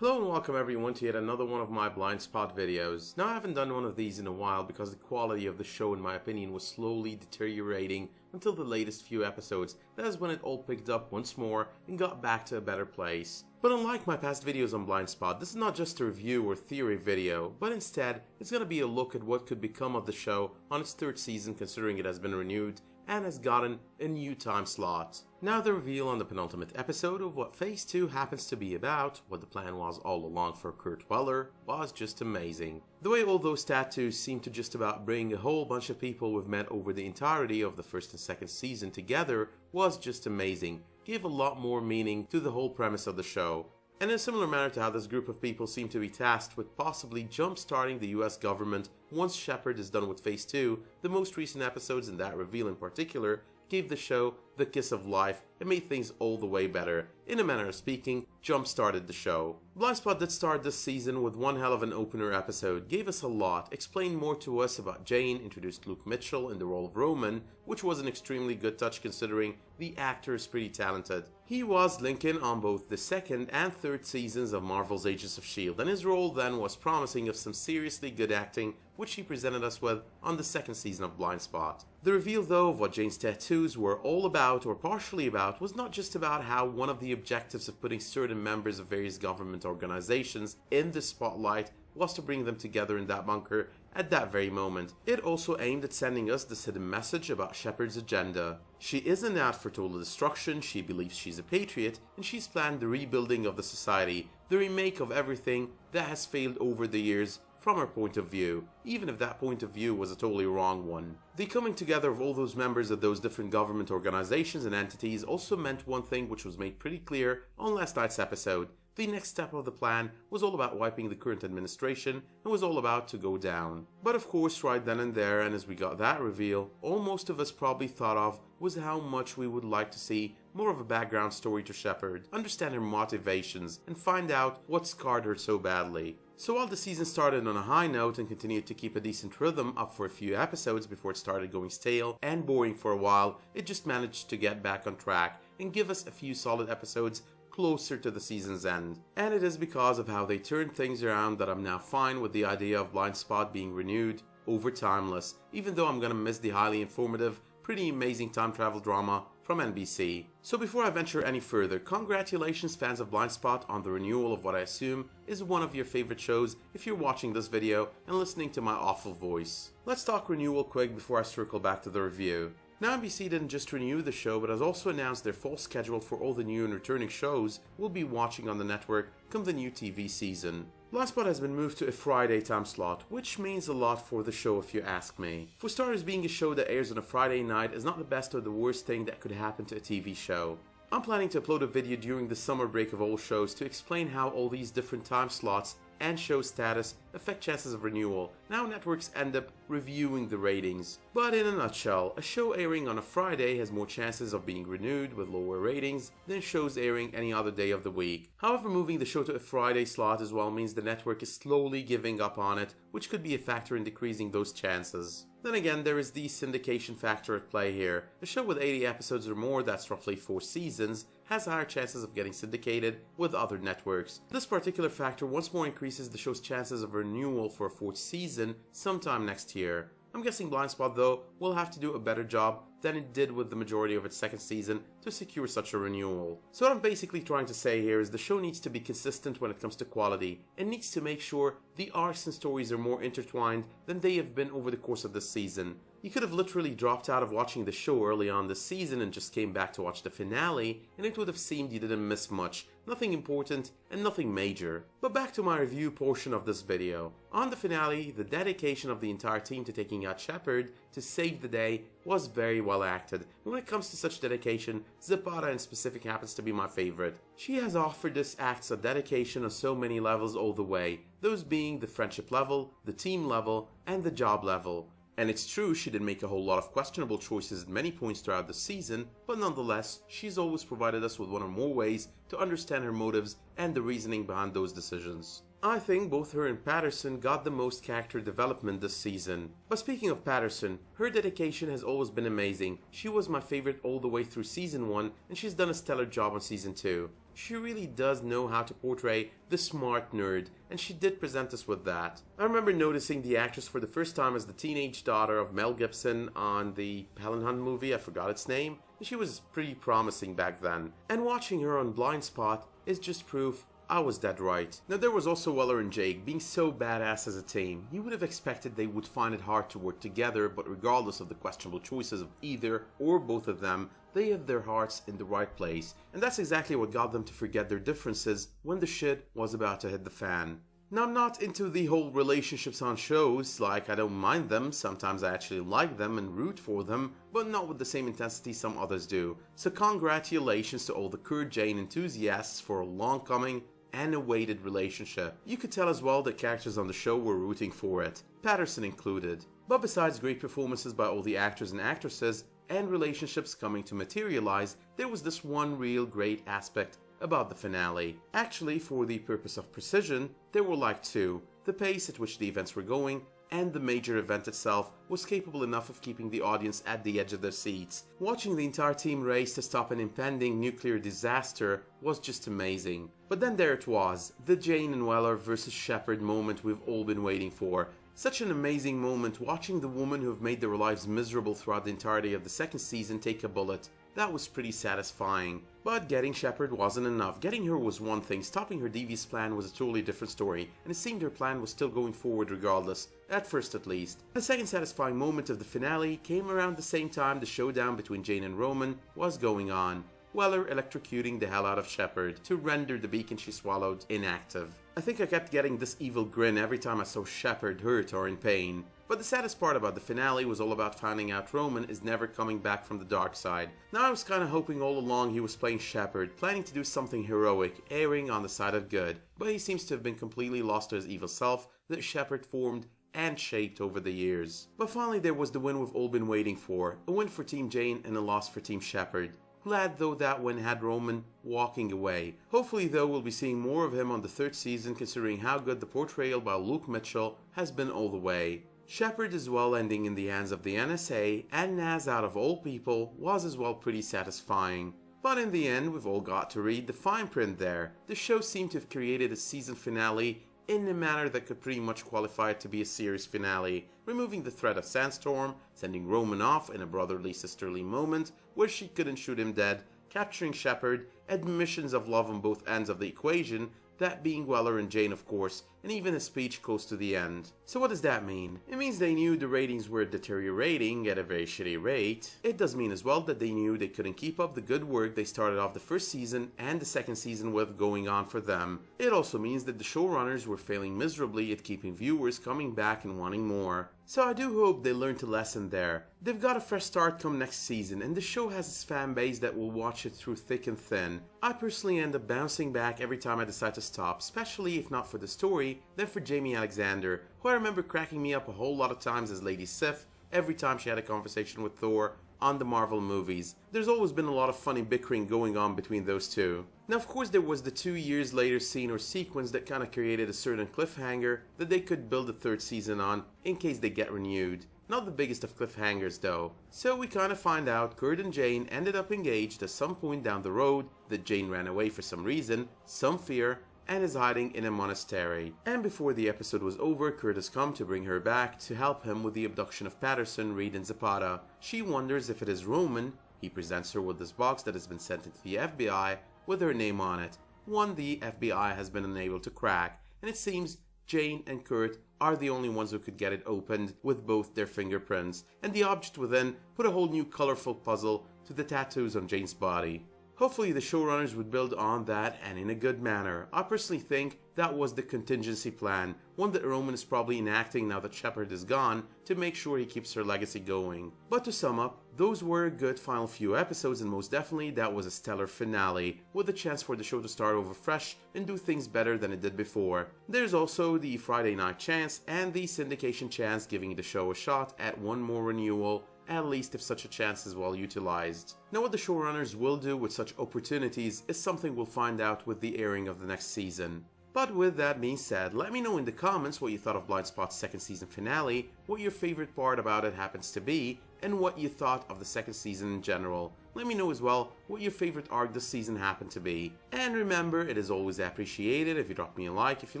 Hello and welcome everyone to yet another one of my blind spot videos. Now I haven't done one of these in a while because the quality of the show in my opinion was slowly deteriorating until the latest few episodes. That is when it all picked up once more and got back to a better place. But unlike my past videos on Blind Spot, this is not just a review or theory video, but instead it's going to be a look at what could become of the show on its third season considering it has been renewed and has gotten a new time slot. Now the reveal on the penultimate episode of what Phase 2 happens to be about, what the plan was all along for Kurt Weller, was just amazing. The way all those tattoos seem to just about bring a whole bunch of people we've met over the entirety of the first and second season together was just amazing, gave a lot more meaning to the whole premise of the show. And in a similar manner to how this group of people seem to be tasked with possibly jump-starting the US government once Sheppard is done with Phase 2, the most recent episodes and that reveal in particular gave the show the kiss of life and made things all the way better. In a manner of speaking, jump-started the show. Blindspot did start this season with one hell of an opener episode, gave us a lot, explained more to us about Jane, introduced Luke Mitchell in the role of Roman, which was an extremely good touch considering the actor is pretty talented. He was Lincoln on both the second and third seasons of Marvel's Agents of S.H.I.E.L.D. and his role then was promising of some seriously good acting, which he presented us with on the second season of Blindspot. The reveal though of what Jane's tattoos were all about or partially about was not just about how one of the objectives of putting certain members of various government organizations in the spotlight was to bring them together in that bunker at that very moment. It also aimed at sending us this hidden message about Sheppard's agenda. She isn't out for total destruction, she believes she's a patriot, and she's planned the rebuilding of the society, the remake of everything that has failed over the years from her point of view, even if that point of view was a totally wrong one. The coming together of all those members of those different government organizations and entities also meant one thing which was made pretty clear on last night's episode. The next step of the plan was all about wiping the current administration and was all about to go down. But of course, right then and there, and as we got that reveal, all most of us probably thought of was how much we would like to see more of a background story to Sheppard, understand her motivations, and find out what scarred her so badly. So while the season started on a high note and continued to keep a decent rhythm up for a few episodes before it started going stale and boring for a while, it just managed to get back on track and give us a few solid episodes closer to the season's end. And it is because of how they turned things around that I'm now fine with the idea of Blindspot being renewed over Timeless, even though I'm gonna miss the highly informative, pretty amazing time travel drama from NBC. So before I venture any further, congratulations fans of Blindspot on the renewal of what I assume is one of your favorite shows if you're watching this video and listening to my awful voice. Let's talk Renewal quick before I circle back to the review. Now NBC didn't just renew the show but has also announced their fall schedule for all the new and returning shows we'll be watching on the network come the new TV season. Blindspot has been moved to a Friday time slot, which means a lot for the show if you ask me. For starters, being a show that airs on a Friday night is not the best or the worst thing that could happen to a TV show. I'm planning to upload a video during the summer break of all shows to explain how all these different time slots and show status affect chances of renewal, and how networks end up reviewing the ratings. But in a nutshell, a show airing on a Friday has more chances of being renewed with lower ratings than shows airing any other day of the week. However, moving the show to a Friday slot as well means the network is slowly giving up on it, which could be a factor in decreasing those chances. Then again, there is the syndication factor at play here. A show with 80 episodes or more, that's roughly 4 seasons, has higher chances of getting syndicated with other networks. This particular factor once more increases the show's chances of renewal for a 4th season sometime next year. I'm guessing Blindspot though will have to do a better job than it did with the majority of its second season to secure such a renewal. So what I'm basically trying to say here is the show needs to be consistent when it comes to quality and needs to make sure the arcs and stories are more intertwined than they have been over the course of this season. You could have literally dropped out of watching the show early on this season and just came back to watch the finale, and it would have seemed you didn't miss much, nothing important and nothing major. But back to my review portion of this video. On the finale, the dedication of the entire team to taking out Sheppard to save the day was very well acted. And when it comes to such dedication, Zapata in specific happens to be my favorite. She has offered this acts of dedication on so many levels all the way, those being the friendship level, the team level, and the job level. And it's true she did make a whole lot of questionable choices at many points throughout the season, but nonetheless, she's always provided us with one or more ways to understand her motives and the reasoning behind those decisions. I think both her and Patterson got the most character development this season. But speaking of Patterson, her dedication has always been amazing. She was my favorite all the way through season 1 and she's done a stellar job on season 2. She really does know how to portray the smart nerd, and she did present us with that. I remember noticing the actress for the first time as the teenage daughter of Mel Gibson on the Helen Hunt movie, I forgot its name, and she was pretty promising back then. And watching her on Blindspot is just proof I was dead right. Now there was also Weller and Jake being so badass as a team. You would have expected they would find it hard to work together, but regardless of the questionable choices of either or both of them, they had their hearts in the right place. And that's exactly what got them to forget their differences when the shit was about to hit the fan. Now I'm not into the whole relationships on shows, like I don't mind them, sometimes I actually like them and root for them, but not with the same intensity some others do. So congratulations to all the Kurt-Jane enthusiasts for a long coming and awaited relationship. You could tell as well that characters on the show were rooting for it, Patterson included. But besides great performances by all the actors and actresses, and relationships coming to materialize, there was this one real great aspect about the finale. Actually, for the purpose of precision, there were like two. The pace at which the events were going, and the major event itself was capable enough of keeping the audience at the edge of their seats. Watching the entire team race to stop an impending nuclear disaster was just amazing. But then there it was, the Jane and Weller versus Sheppard moment we've all been waiting for. Such an amazing moment, watching the woman who have made their lives miserable throughout the entirety of the second season take a bullet. That was pretty satisfying. But getting Sheppard wasn't enough. Getting her was one thing, stopping her devious plan was a totally different story, and it seemed her plan was still going forward regardless, at first at least. The second satisfying moment of the finale came around the same time the showdown between Jane and Roman was going on. Weller electrocuting the hell out of Sheppard to render the beacon she swallowed inactive. I think I kept getting this evil grin every time I saw Sheppard hurt or in pain. But the saddest part about the finale was all about finding out Roman is never coming back from the dark side. Now I was kinda hoping all along he was playing Sheppard, planning to do something heroic, erring on the side of good, but he seems to have been completely lost to his evil self that Sheppard formed and shaped over the years. But finally there was the win we've all been waiting for, a win for Team Jane and a loss for Team Sheppard. Glad though that win had Roman walking away. Hopefully though we'll be seeing more of him on the third season, considering how good the portrayal by Luke Mitchell has been all the way. Sheppard as well ending in the hands of the NSA, and Naz out of all people was as well pretty satisfying. But in the end we've all got to read the fine print there. The show seemed to have created a season finale in a manner that could pretty much qualify it to be a series finale, removing the threat of Sandstorm, sending Roman off in a brotherly sisterly moment where she couldn't shoot him dead, capturing Sheppard, admissions of love on both ends of the equation, that being Weller and Jane of course, and even a speech close to the end. So what does that mean? It means they knew the ratings were deteriorating at a very shitty rate. It does mean as well that they knew they couldn't keep up the good work they started off the first season and the second season with going on for them. It also means that the showrunners were failing miserably at keeping viewers coming back and wanting more. So I do hope they learned a lesson there. They've got a fresh start come next season, and the show has its fan base that will watch it through thick and thin. I personally end up bouncing back every time I decide to stop, especially if not for the story, then for Jamie Alexander, who I remember cracking me up a whole lot of times as Lady Sif every time she had a conversation with Thor on the Marvel movies. There's always been a lot of funny bickering going on between those two. Now of course there was the 2 years later scene or sequence that kinda created a certain cliffhanger that they could build a third season on in case they get renewed. Not the biggest of cliffhangers though. So we kinda find out Kurt and Jane ended up engaged at some point down the road, that Jane ran away for some reason, some fear, and is hiding in a monastery. And before the episode was over, Kurt has come to bring her back to help him with the abduction of Patterson, Reade, and Zapata. She wonders if it is Roman. He presents her with this box that has been sent into the FBI with her name on it, one the FBI has been unable to crack, and it seems Jane and Kurt are the only ones who could get it opened with both their fingerprints, and the object within put a whole new colorful puzzle to the tattoos on Jane's body. Hopefully the showrunners would build on that, and in a good manner. I personally think that was the contingency plan, one that Roman is probably enacting now that Sheppard is gone to make sure he keeps her legacy going. But to sum up, those were a good final few episodes, and most definitely that was a stellar finale, with a chance for the show to start over fresh and do things better than it did before. There's also the Friday night chance and the syndication chance, giving the show a shot at one more renewal, at least if such a chance is well utilized. Now what the showrunners will do with such opportunities is something we'll find out with the airing of the next season. But with that being said, let me know in the comments what you thought of Blindspot's second season finale, what your favorite part about it happens to be, and what you thought of the second season in general. Let me know as well what your favorite arc this season happened to be. And remember, it is always appreciated if you drop me a like if you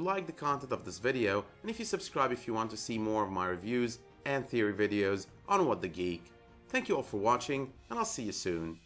like the content of this video, and if you subscribe if you want to see more of my reviews and theory videos on What the Geek. Thank you all for watching, and I'll see you soon.